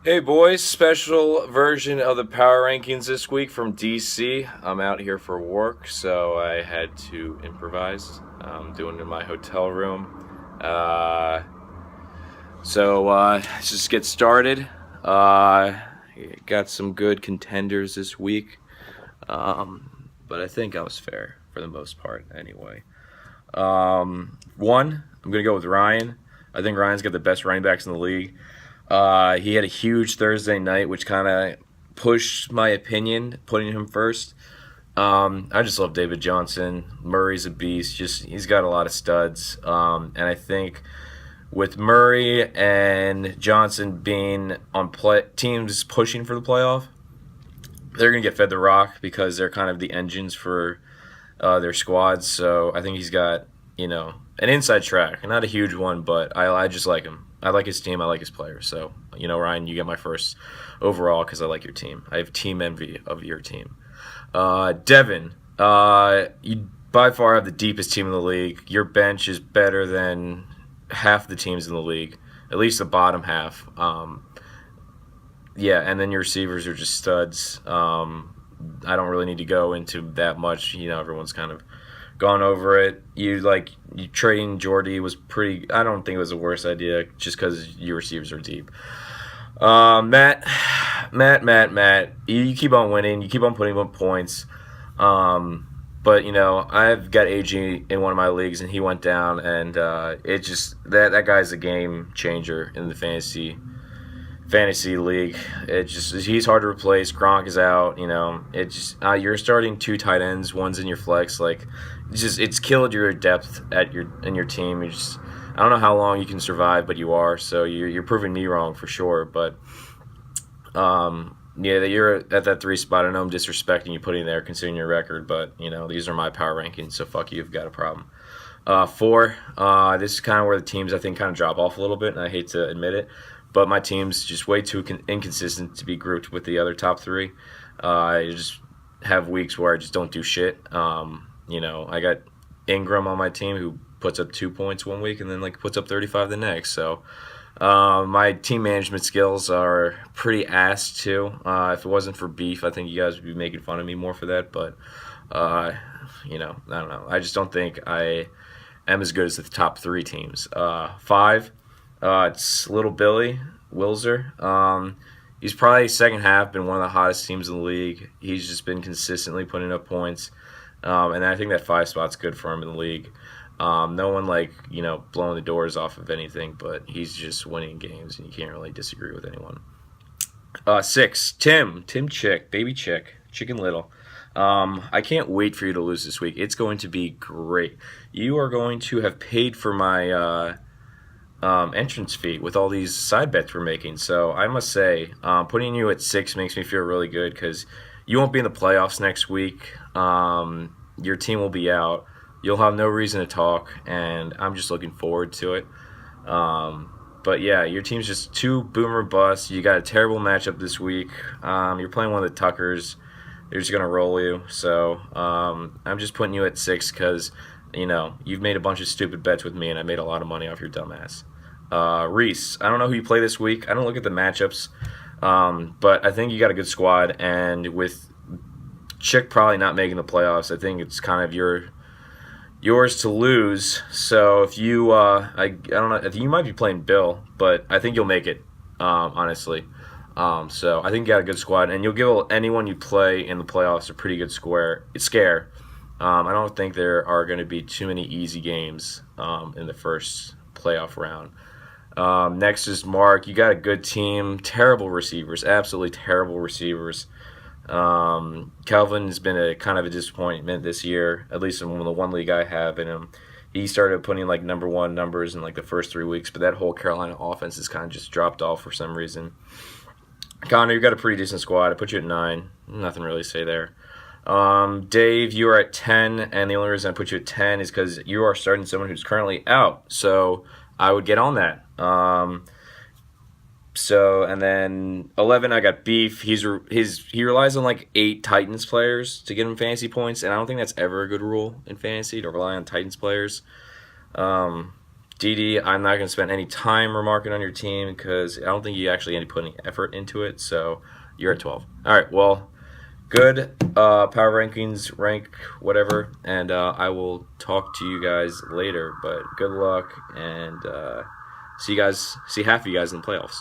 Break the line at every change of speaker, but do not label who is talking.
Hey boys, special version of the power rankings this week from DC. I'm out here for work, so I had to improvise. I'm doing it in my hotel room. Let's just get started. Uh, got some good contenders this week, but I think I was fair for the most part anyway. One, I'm going to go with Ryan. I think Ryan's got the best running backs in the league. He had a huge Thursday night, which kind of pushed my opinion, putting him first. I just love David Johnson. Murray's a beast. Just he's got a lot of studs, and I think with Murray and Johnson being on teams pushing for the playoff, they're gonna get fed the rock because they're kind of the engines for their squads. So I think he's got an inside track, not a huge one, but I just like him. I like his team. I like his players. So Ryan, you get my first overall because I like your team. I have team envy of your team. Devin, you by far have the deepest team in the league. Your bench is better than half the teams in the league, at least the bottom half. Yeah, and then your receivers are just studs. I don't really need to go into that much. Everyone's kind of gone over it. You trading Jordy was pretty. I don't think it was the worst idea, just because your receivers are deep. Matt. You keep on winning. You keep on putting up points. But I've got AG in one of my leagues, and he went down, and it just that guy's a game changer in the fantasy league. It just he's hard to replace. Gronk is out. It just you're starting two tight ends. One's in your flex. Like it's killed your depth in your team. I don't know how long you can survive, but you are. So you're proving me wrong for sure. But yeah, that you're at that three spot. I know I'm disrespecting you putting there considering your record, but these are my power rankings. So fuck you. You've got a problem. Four. This is kind of where the teams I think kind of drop off a little bit, and I hate to admit it. But my team's just way too inconsistent to be grouped with the other top three. I just have weeks where I just don't do shit. I got Ingram on my team who puts up 2 points one week and then puts up 35 the next. So my team management skills are pretty ass too. If it wasn't for beef, I think you guys would be making fun of me more for that. But I don't know. I just don't think I am as good as the top three teams. Five. It's Little Billy Wilzer. He's probably second half been one of the hottest teams in the league. He's just been consistently putting up points, and I think that five spot's good for him in the league. No one blowing the doors off of anything, but he's just winning games, and you can't really disagree with anyone. Six, Tim Chick, baby Chick, Chicken Little. I can't wait for you to lose this week. It's going to be great. You are going to have paid for my entrance fee with all these side bets we're making. So I must say, putting you at six makes me feel really good because you won't be in the playoffs next week. Your team will be out. You'll have no reason to talk, and I'm just looking forward to it. But yeah, your team's just too boomer bust. You got a terrible matchup this week. You're playing one of the Tuckers. They're just gonna roll you. So I'm just putting you at six because you've made a bunch of stupid bets with me, and I made a lot of money off your dumbass. Reese, I don't know who you play this week. I don't look at the matchups, but I think you got a good squad. And with Chick probably not making the playoffs, I think it's kind of yours to lose. So if you, I don't know, I think you might be playing Bill, but I think you'll make it. Honestly. So I think you got a good squad, and you'll give anyone you play in the playoffs a pretty good scare. I don't think there are going to be too many easy games in the first playoff round. Next is Mark. You got a good team. Terrible receivers. Absolutely terrible receivers. Calvin has been a kind of a disappointment this year, at least in the one league I have in him. He started putting number one numbers in the first 3 weeks, but that whole Carolina offense has kind of just dropped off for some reason. Connor, you got a pretty decent squad. I put you at 9. Nothing really to say there. Dave, you are at 10, and the only reason I put you at 10 is because you are starting someone who's currently out. So I would get on that. And then 11, I got Beef. He relies on 8 Titans players to get him fantasy points, and I don't think that's ever a good rule in fantasy to rely on Titans players. DD, I'm not going to spend any time remarking on your team because I don't think you actually end up putting effort into it. So you're at 12. All right, well, good power rankings, rank whatever, and I will talk to you guys later. But good luck, and see half of you guys in the playoffs.